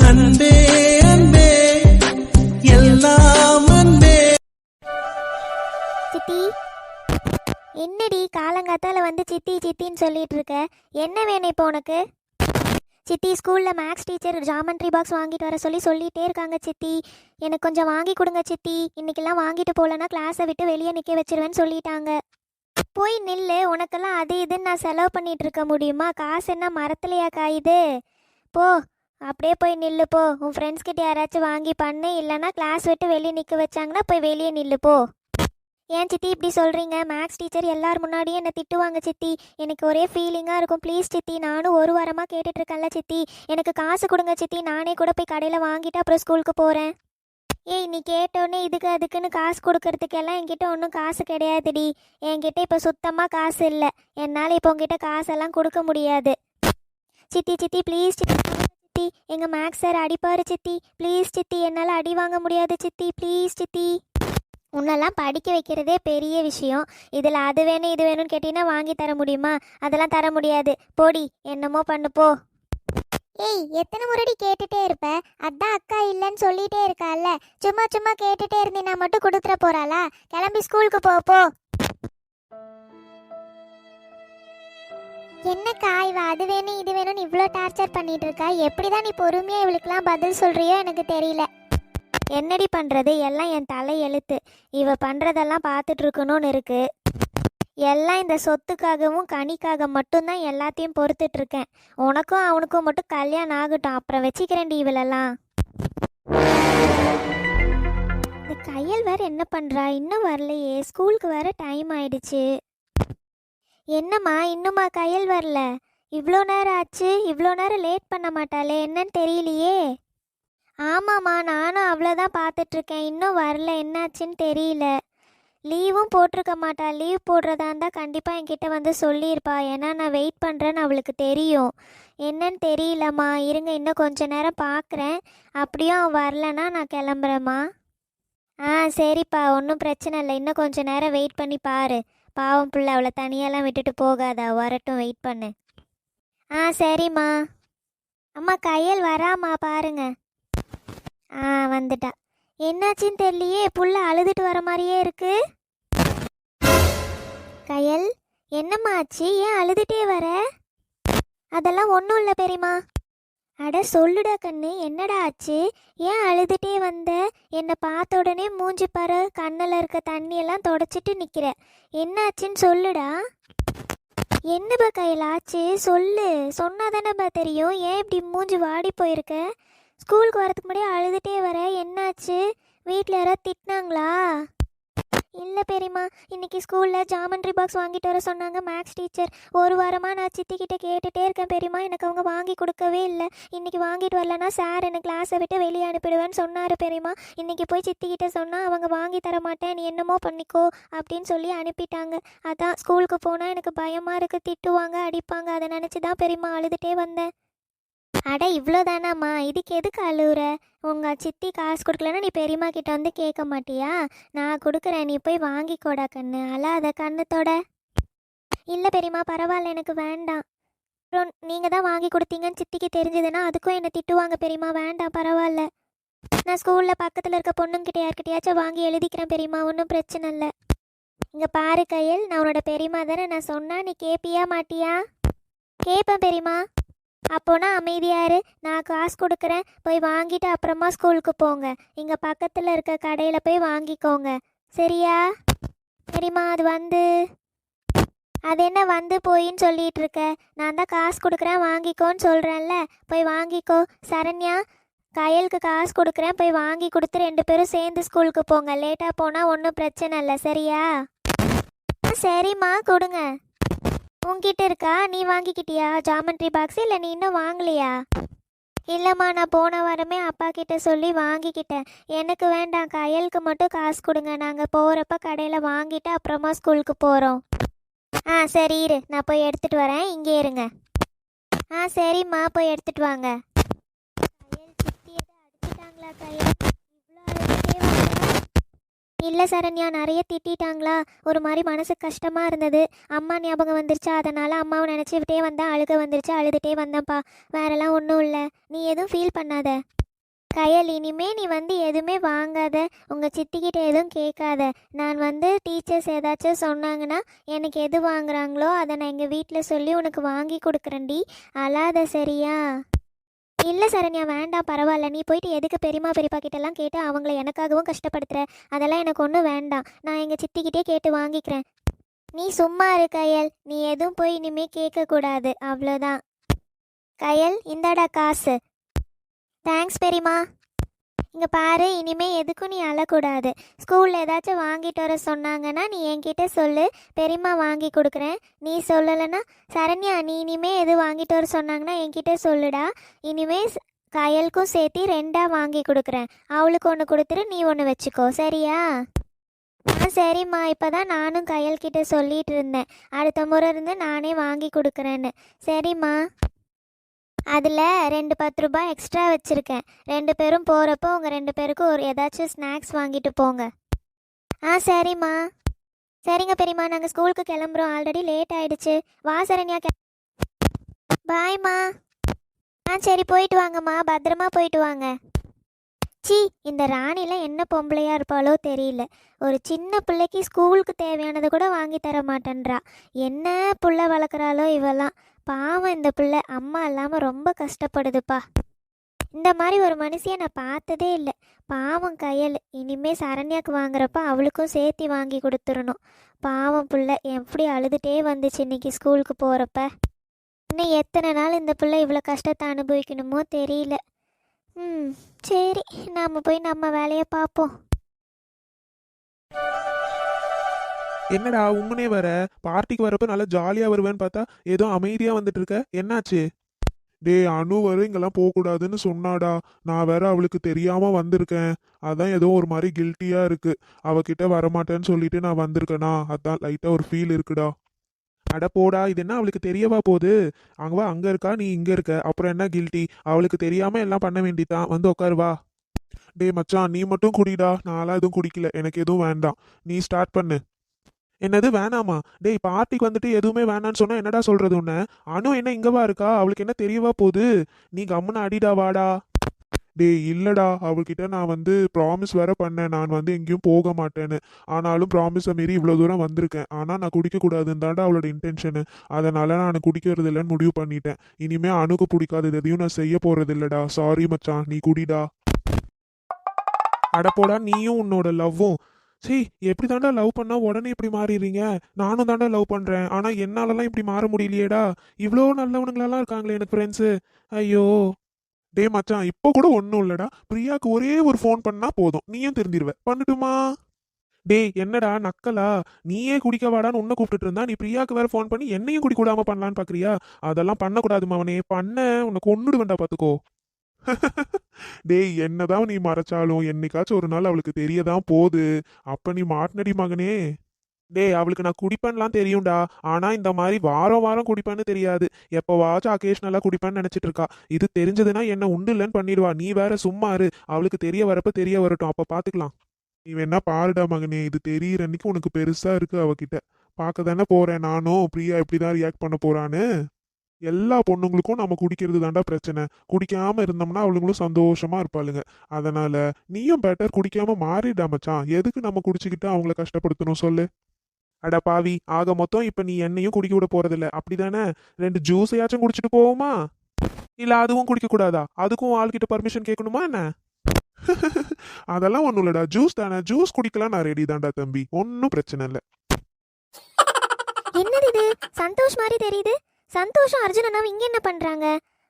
அன்பே அன்பே எல்லாம் அன்பே. சித்தி, என்னடி காலங்காத்தால வந்து சித்தி சித்தின்னு சொல்லிட்டு இருக்க? என்ன வேணும் இப்போ உனக்கு? சித்தி, ஸ்கூலில் மேக்ஸ் டீச்சர் ஜாமெண்ட்ரி பாக்ஸ் வாங்கிட்டு வர சொல்லிட்டே இருக்காங்க சித்தி. எனக்கு கொஞ்சம் வாங்கி கொடுங்க சித்தி. இன்னைக்கெல்லாம் வாங்கிட்டு போகலன்னா கிளாஸை விட்டு வெளியே நிற்க வச்சிருவேன்னு சொல்லிட்டாங்க. போய் நில்லு. உனக்கெல்லாம் அது இதுன்னு நான் செலவு பண்ணிட்டு இருக்க முடியுமா? காசு என்ன மரத்துலையா காயுது? போ, அப்படியே போய் நில்லு போ. உன் ஃப்ரெண்ட்ஸ் கிட்ட யாராச்சும் வாங்கி பண்ணு, இல்லைன்னா கிளாஸ் விட்டு வெளியே நிற்க வச்சாங்கன்னா போய் வெளியே நில்லு போ. ஏன் சித்தி இப்படி சொல்கிறீங்க? மேக்ஸ் டீச்சர் எல்லார் முன்னாடியும் என்னை திட்டுவாங்க சித்தி. எனக்கு ஒரே ஃபீலிங்காக இருக்கும். ப்ளீஸ் சித்தி, நானும் ஒரு வாரமாக கேட்டுட்ருக்கேன்ல சித்தி. எனக்கு காசு கொடுங்க சித்தி. நானே கூட போய் கடையில் வாங்கிட்டு அப்புறம் ஸ்கூலுக்கு போகிறேன். ஏய், நீ கேட்டோன்னே இதுக்கு அதுக்குன்னு காசு கொடுக்கறதுக்கெல்லாம் என்கிட்ட ஒன்றும் காசு கிடையாதுடி. என்கிட்ட இப்போ சுத்தமாக காசு இல்லை. என்னால் இப்போ உங்ககிட்ட காசெல்லாம் கொடுக்க முடியாது. சித்தி சித்தி ப்ளீஸ் சித்தி, சித்தி எங்கள் மேக்ஸ் சார் அடிப்பார் சித்தி. ப்ளீஸ் சித்தி, என்னால் அடி வாங்க முடியாது சித்தி. ப்ளீஸ் சித்தி. உன்னெல்லாம் படிக்க வைக்கிறதே பெரிய விஷயம். இதில் அது வேணும் இது வேணும்னு கேட்டீங்கன்னா வாங்கி தர முடியுமா? அதெல்லாம் தர முடியாது. போடி, என்னமோ பண்ணு போ. ஏய், எத்தனை முறைடி கேட்டுட்டே இருப்ப? அதான் அக்கா இல்லைன்னு சொல்லிட்டே இருக்கால. சும்மா சும்மா கேட்டுட்டே இருந்தீங்கன்னா மட்டும் கொடுத்துட போறாளா? கிளம்பி ஸ்கூலுக்கு போ. என்னக்கா இவ அது வேணும் இது வேணும்னு இவ்வளோ டார்ச்சர் பண்ணிட்டு இருக்கா? எப்படிதான் நீ பொறுமையா இவளுக்கெல்லாம் பதில் சொல்றியோ எனக்கு தெரியல. என்னடி பண்றது, எல்லாம் என் தலை எழுத்து. இவ பண்றதெல்லாம் பார்த்துட்டு இருக்கணும்னு இருக்கு. எல்லாம் இந்த சொத்துக்காகவும் கனிக்காக மட்டும்தான் எல்லாத்தையும் பொறுத்துட்டு இருக்கேன். உனக்கும் அவனுக்கும் மட்டும் கல்யாணம் ஆகட்டும், அப்புறம் வச்சுக்கிறேன்டி இவளெல்லாம். இந்த கையல் வேற என்ன பண்றா? இன்னும் வரலையே. ஸ்கூலுக்கு வேற டைம் ஆயிடுச்சு. என்னம்மா இன்னுமா கையல் வரல? இவ்வளோ நேரம் ஆச்சு. இவ்வளோ நேரம் லேட் பண்ண மாட்டாளே, என்னன்னு தெரியலையே. ஆமாம்மா, நானும் அவ்வளோதான் பார்த்துட்ருக்கேன். இன்னும் வரல, என்னாச்சுன்னு தெரியல. லீவும் போட்டிருக்க மாட்டா. லீவ் போடுறதா இருந்தால் கண்டிப்பாக என்கிட்ட வந்து சொல்லியிருப்பா. ஏன்னா நான் வெயிட் பண்ணுறேன்னு அவளுக்கு தெரியும். என்னன்னு தெரியலம்மா. இருங்க, இன்னும் கொஞ்ச நேரம் பார்க்குறேன். அப்படியும் அவன் வரலன்னா நான் கிளம்புறேம்மா. சரிப்பா, ஒன்றும் பிரச்சனை இல்லை. இன்னும் கொஞ்ச நேரம் வெயிட் பண்ணி பாரு. பாவம் பிள்ளை, அவளை தனியெல்லாம் விட்டுட்டு போகாதா. வரட்டும், வெயிட் பண்ணு. சரிம்மா. அம்மா, கையல் வராம்மா பாருங்க. வந்துட்டா. என்னாச்சின்னு தெரியலையே, புள்ள அழுதுட்டு வர மாதிரியே இருக்கு. கையல், என்னம்மா ஆச்சு? ஏன் அழுதுட்டே வர? அதெல்லாம் ஒன்றும் இல்லை பெரியம்மா. அட சொல்லுடா கண்ணு, என்னடா ஆச்சு? ஏன் அழுதுட்டே வந்த? என்னை பார்த்த உடனே மூஞ்சி பாரு, கண்ணில் இருக்க தண்ணியெல்லாம் தொடச்சிட்டு நிற்கிற. என்னாச்சுன்னு சொல்லுடா. என்னப்பா கையில் ஆச்சு? சொல்லு. சொன்னாதானப்பா தெரியும். ஏன் இப்படி மூஞ்சி வாடி போயிருக்க? ஸ்கூலுக்கு வரதுக்கு முன்னாடியே அழுதுகிட்டே வர. என்னாச்சு? வீட்டில் யாராவது திட்டினாங்களா? இல்லை பெரியம்மா, இன்றைக்கி ஸ்கூலில் ஜாமெண்ட்ரி பாக்ஸ் வாங்கிட்டு வர சொன்னாங்க மேக்ஸ் டீச்சர். ஒரு வாரமாக நான் சித்திக்கிட்ட கேட்டுகிட்டே இருக்கேன் பெரியம்மா. எனக்கு அவங்க வாங்கி கொடுக்கவே இல்லை. இன்றைக்கி வாங்கிட்டு வரலன்னா சார் எனக்கு கிளாஸை விட்டு வெளியே அனுப்பிடுவேன்னு சொன்னார் பெரியம்மா. இன்றைக்கி போய் சித்திக்கிட்ட சொன்னால் அவங்க வாங்கி தர மாட்டேன், நீ என்னமோ பண்ணிக்கோ அப்படின்னு சொல்லி அனுப்பிட்டாங்க. அதான் ஸ்கூலுக்கு போனால் எனக்கு பயமாக இருக்குது. திட்டுவாங்க, அடிப்பாங்க. அதை நினச்சி தான் பெரியம்மா அழுதுகிட்டே வந்தேன். அட இவ்வளோதானாம்மா, இதுக்கு எதுக்கு அழுவுற? உங்கள் சித்தி காசு கொடுக்கலன்னா நீ பெரியம்மா கிட்ட வந்து கேட்க மாட்டியா? நான் கொடுக்குறேன், நீ போய் வாங்கிக்கோடா கண்ணு. அழாத கண்ணத்தோட. இல்லை பெரியம்மா, பரவாயில்ல, எனக்கு வேண்டாம். அப்புறம் நீங்கள் தான் வாங்கி கொடுத்தீங்கன்னு சித்திக்கு தெரிஞ்சதுன்னா அதுக்கும் என்னை திட்டுவாங்க பெரியம்மா. வேண்டாம், பரவாயில்ல. நான் ஸ்கூலில் பக்கத்தில் இருக்க பொண்ணுங்கிட்ட யார்கிட்டயாச்சும் வாங்கி எழுதிக்கிறேன் பெரியம்மா. ஒன்றும் பிரச்சனை இல்லை. இங்கே பாரு கையல், நான் உன்னோட பெரியம்மா தானே. நான் சொன்னால் நீ கேட்பியா மாட்டியா? கேட்பேன் பெரியம்மா. அப்போனா அமைதியாரு. நான் காசு கொடுக்குறேன், போய் வாங்கிட்டு அப்புறமா ஸ்கூலுக்கு போங்க. இங்கே பக்கத்தில் இருக்க கடையில் போய் வாங்கிக்கோங்க, சரியா? சரிம்மா. அது என்ன வந்து போயின்னு சொல்லிட்டு இருக்க? நான் தான் காசு கொடுக்குறேன், வாங்கிக்கோன்னு சொல்கிறேன்ல. போய் வாங்கிக்கோ. சரண்யா, கையலுக்கு காசு கொடுக்குறேன், போய் வாங்கி கொடுத்து 2 பேரும் சேர்ந்து ஸ்கூலுக்கு போங்க. லேட்டாக போனால் ஒன்றும் பிரச்சனை இல்லை, சரியா? சரிம்மா, கொடுங்க. உங்ககிட்ட இருக்கா? நீ வாங்கிக்கிட்டியா ஜாமெண்ட்ரி பாக்ஸ்? இல்லை நீ இன்னும் வாங்கலையா? இல்லைம்மா, நான் போன வாரமே அப்பா கிட்ட சொல்லி வாங்கிக்கிட்டேன். எனக்கு வேண்டாம், கையலுக்கு மட்டும் காசு கொடுங்க. நாங்கள் போகிறப்ப கடையில் வாங்கிட்டு அப்புறமா ஸ்கூலுக்கு போகிறோம். சரி இரு, நான் போய் எடுத்துகிட்டு வரேன், இங்கே இருங்க. சரிம்மா, போய் எடுத்துகிட்டு வாங்க. கையல், சித்தி எதை அடிச்சிட்டாங்களா? கையல், இவ்வளோ அழுதுகிட்டே வர. இல்லை சரண்யா, நிறைய திட்டிட்டாங்களா, ஒரு மாதிரி மனசு கஷ்டமாக இருந்தது. அம்மா ஞாபகம் வந்துருச்சா, அதனால் அம்மாவை நினச்சிக்கிட்டே வந்தேன், அழுக வந்துருச்சு, அழுதுகிட்டே வந்தேன்ப்பா. வேறெல்லாம் ஒன்றும் இல்லை, நீ எதுவும் ஃபீல் பண்ணாத. கயல், இனிமே நீ எதுவுமே வாங்காத, உங்கள் சித்திக்கிட்ட எதுவும் கேட்காத. நான் டீச்சர்ஸ் ஏதாச்சும் சொன்னாங்கன்னா எனக்கு எது வாங்குறாங்களோ அதை நான் எங்கள் வீட்டில் சொல்லி உனக்கு வாங்கி கொடுக்குறேன்டி. அழாத, சரியா? இல்லை சரண்யா, வேண்டாம், பரவாயில்ல. நீ போயிட்டு எதுக்கு பெரியம்மா பெரியப்பா கிட்டலாம் கேட்டு அவங்கள எனக்காகவும் கஷ்டப்படுத்துற? அதெல்லாம் எனக்கு ஒன்றும் வேண்டாம், நான் எங்கள் சித்திக்கிட்டே கேட்டு வாங்கிக்கிறேன். நீ சும்மா இரு கயல், நீ எதுவும் போய் இனிமே கேட்கக்கூடாது, அவ்வளோதான். கயல், இந்தாடா காசு. தேங்க்ஸ் பெரியம்மா. இங்கே பாரு, இனிமே எதுக்கும் நீ அழக்கூடாது. ஸ்கூலில் ஏதாச்சும் வாங்கிட்டு வர சொன்னாங்கன்னா நீ என்கிட்ட சொல்லு, பெரியம்மா வாங்கி கொடுக்குறேன். நீ சொல்லலைன்னா சரண்யா, நீ இனிமே எது வாங்கிட்டு வர சொன்னாங்கன்னா என்கிட்ட சொல்லுடா. இனிமே கயலுக்கும் சேர்த்து 2 வாங்கி கொடுக்குறேன். அவளுக்கு ஒன்று கொடுத்துரு, நீ ஒன்று வச்சுக்கோ, சரியா? சரிம்மா, இப்போ தான் நானும் கயல்கிட்ட சொல்லிட்டு இருந்தேன், அடுத்த முறை இருந்து நானே வாங்கி கொடுக்குறேன்னு. சரிம்மா. அதில் 2 10 ரூபாய் எக்ஸ்ட்ரா வச்சுருக்கேன். 2 பேரும் போகிறப்போ உங்கள் 2 பேருக்கும் ஒரு ஏதாச்சும் ஸ்நாக்ஸ் வாங்கிட்டு போங்க. சரிம்மா. சரிங்க பெரியம்மா, நாங்கள் ஸ்கூலுக்கு கிளம்புறோம், ஆல்ரெடி லேட் ஆகிடுச்சு. வா சரண்யா, பாய்மா. சரி, போயிட்டு வாங்கம்மா, பத்திரமா போயிட்டு வாங்க. சி, இந்த ராணிலாம் என்ன பொம்பளையாக இருப்பாளோ தெரியல. ஒரு சின்ன பிள்ளைக்கு ஸ்கூலுக்கு தேவையானதை கூட வாங்கி தர மாட்டேன்றா. என்ன புள்ள வளர்க்குறாளோ இவெல்லாம். பாவம், இந்த பிள்ளை அம்மா இல்லாமல் ரொம்ப கஷ்டப்படுதுப்பா. இந்த மாதிரி ஒரு மனுஷியை நான் பார்த்ததே இல்லை. பாவம் கயல், இனிமே சரண்யாக்கு வாங்குறப்ப அவளுக்கும் சேர்த்து வாங்கி கொடுத்துடணும். பாவம் பிள்ளை எப்படி அழுதுகிட்டே வந்துச்சு இன்னைக்கு ஸ்கூலுக்கு போகிறப்ப. இன்னும் எத்தனை நாள் இந்த பிள்ளை இவ்வளோ கஷ்டத்தை அனுபவிக்கணுமோ தெரியல. சரி, நாம் போய் நம்ம வேலையை பார்ப்போம். என்னடா உங்கனே வர? பார்ட்டிக்கு வரப்ப நல்லா ஜாலியா வருவேன்னு பார்த்தா ஏதோ அமைதியா வந்துட்டு இருக்க, என்னாச்சு? டே, அனு வர இங்கெல்லாம் போகக்கூடாதுன்னு சொன்னாடா. நான் வேற அவளுக்கு தெரியாம வந்திருக்கேன். அதான் ஏதோ ஒரு மாதிரி கில்ட்டியா இருக்கு. அவகிட்ட வரமாட்டேன்னு சொல்லிட்டு நான் வந்திருக்கேனா, அதான் லைட்டா ஒரு ஃபீல் இருக்குடா. அட போடா, இது என்ன அவளுக்கு தெரியவா போகுது? அங்கவா, அங்க இருக்கா, நீ இங்க இருக்க, அப்புறம் என்ன கில்ட்டி? அவளுக்கு தெரியாம எல்லாம் பண்ண வேண்டியதான். வந்து உட்காருவா. டே மச்சான், நீ மட்டும் குடிடா, நான்லாம் எதுவும் குடிக்கல, எனக்கு எதுவும் வேண்டாம். நீ ஸ்டார்ட் பண்ணு. என்னது வேணாமா? டேய், பார்ட்டிக்கு வந்துட்டு எதுவுமே வேணான்னு சொன்னா என்னடா சொல்றது உன்ன? அனு என்ன இங்கவா இருக்கா? அவளுக்கு என்ன தெரியவா போகுது? நீ கம்முன்னு அடிடா, வாடா. டேய் இல்லடா, அவகிட்ட நான் ப்ராமிஸ் வேற பண்ணேன், நான் எங்கேயும் போக மாட்டேன்னு. ஆனாலும் ப்ராமிஸை மீறி இவ்வளோ தூரம் வந்திருக்கேன். ஆனால் நான் குடிக்கக்கூடாதுன்னு தாண்டா அவளோட இன்டென்ஷனு. அதனால நான் குடிக்கிறது இல்லைன்னு முடிவு பண்ணிட்டேன். இனிமே அணுக்கு பிடிக்காது எதையும் நான் செய்ய போறது இல்லடா. சாரி மச்சான், நீ குடிடா. அடப்போடா, நீயும் உன்னோட லவ்வும். சீ, எப்படி தாண்டா லவ் பண்ணா உடனே இப்படி மாறிடுறீங்க? நானும் தாண்டா லவ் பண்றேன், ஆனா என்னாலலாம் இப்படி மாற முடியலையேடா. இவ்வளோ நல்லவனுங்களெல்லாம் இருக்காங்களே எனக்கு ஃப்ரெண்ட்ஸு. ஐயோ. டே மச்சான், இப்போ கூட ஒன்றும் இல்லடா. பிரியாக்கு ஒரே ஒரு ஃபோன் பண்ணா போதும், நீயும் திருந்திருவ. பண்ணட்டுமா? டேய் என்னடா நக்கலா? நீயே குடிக்க வாடான்னு உன்னை கூப்பிட்டு இருந்தா, நீ பிரியாக்கு வேற ஃபோன் பண்ணி என்னையும் குடிக்க விடாம பண்ணலான்னு பாக்குறியா? அதெல்லாம் பண்ணக்கூடாதுமா, அவனே பண்ண உன்னை கொன்னுடுவேண்டா, பாத்துக்கோ. டேய், என்னதான் நீ மறைச்சாலும் என்னைக்காச்சும் ஒரு நாள் அவளுக்கு தெரியதான் போகுது. அப்ப நீ மாட்டினடி மகனே. டேய், அவளுக்கு நான் குடிப்பேன்லாம் தெரியும்டா. ஆனா இந்த மாதிரி வாரம் வாரம் குடிப்பேன்னு தெரியாது. எப்போவாச்சும் அக்கேஷனலா குடிப்பேன்னு நினைச்சிட்டு இருக்கா. இது தெரிஞ்சதுன்னா என்ன உண்டு இல்லைன்னு பண்ணிடுவா. நீ வேற சும்மா இரு, அவளுக்கு தெரிய வரப்ப தெரிய வரட்டும், அப்ப பாத்துக்கலாம். நீ வேணா பாருடா மகனே, இது தெரியுற அன்னைக்கு உனக்கு பெருசா இருக்கு அவகிட்ட. பார்க்க தானே போறேன் நானும், பிரியா எப்படிதான் ரியாக்ட் பண்ண போறான்னு. எல்லா பொண்ணுங்களுக்கும் நம்ம குடிக்கிறது தாண்டா பிரச்சனை. குடிக்காம இருந்தோம்னா அவளுங்களும் சந்தோஷமா இருப்பாளுங்க. அதனால நீயும் பெட்டர் குடிக்காம மாறிடா மச்சான். எதுக்கு நம்ம குடிச்சுக்கிட்டு அவங்கள கஷ்டப்படுத்தணும் சொல்லு? அட பாவி, ஆக மொத்தம் இப்ப நீ என்னையும் குடிக்க விட போறதில்ல, அப்படிதானே? 2 ஜூஸையாச்சும் குடிச்சிட்டு போவோமா? இல்ல அதுவும் குடிக்க கூடாதா? அதுக்கும் ஆள்கிட்ட பர்மிஷன் கேட்கணுமா என்ன? அதெல்லாம் ஒண்ணும் இல்லடா, ஜூஸ் தானே, ஜூஸ் குடிக்கலாம் நான் ரெடி தான்டா தம்பி, ஒன்னும் பிரச்சனை இல்லை. என்னது இது? சந்தோஷ் மாதிரி தெரியுது. சந்தோஷம் அர்ஜுன் அண்ணாவும் இங்க என்ன பண்றாங்க?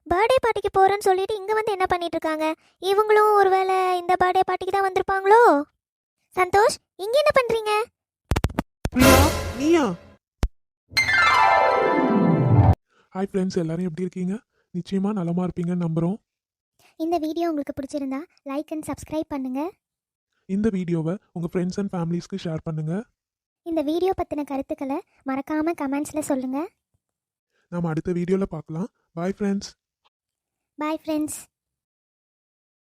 பர்த்டே பார்ட்டிக்கு போறேன்னு சொல்லிட்டு இங்க என்ன பண்ணிட்டு இருக்காங்க? இவங்களும் ஒருவேளை இந்த பர்த்டே பார்ட்டிக்கு தான் வந்திருப்பாங்களோ? சந்தோஷ், இங்க என்ன பண்றீங்க? நீயா? ஹாய் ஃப்ரெண்ட்ஸ், எல்லாரும் எப்படி இருக்கீங்க? நிச்சயமா நலமா இருப்பீங்கன்னு நம்புறோம். இந்த வீடியோ உங்களுக்கு பிடிச்சிருந்தா லைக் அண்ட் சப்ஸ்கிரைப் பண்ணுங்க. இந்த வீடியோவை உங்க ஃப்ரெண்ட்ஸ் அண்ட் ஃபேமிலிஸ்க்கு ஷேர் பண்ணுங்க. இந்த வீடியோ பத்தின கருத்துக்களை மறக்காம கமெண்ட்ஸ்ல சொல்லுங்க. நாம அடுத்த வீடியோல பார்க்கலாம். Bye friends. Bye friends.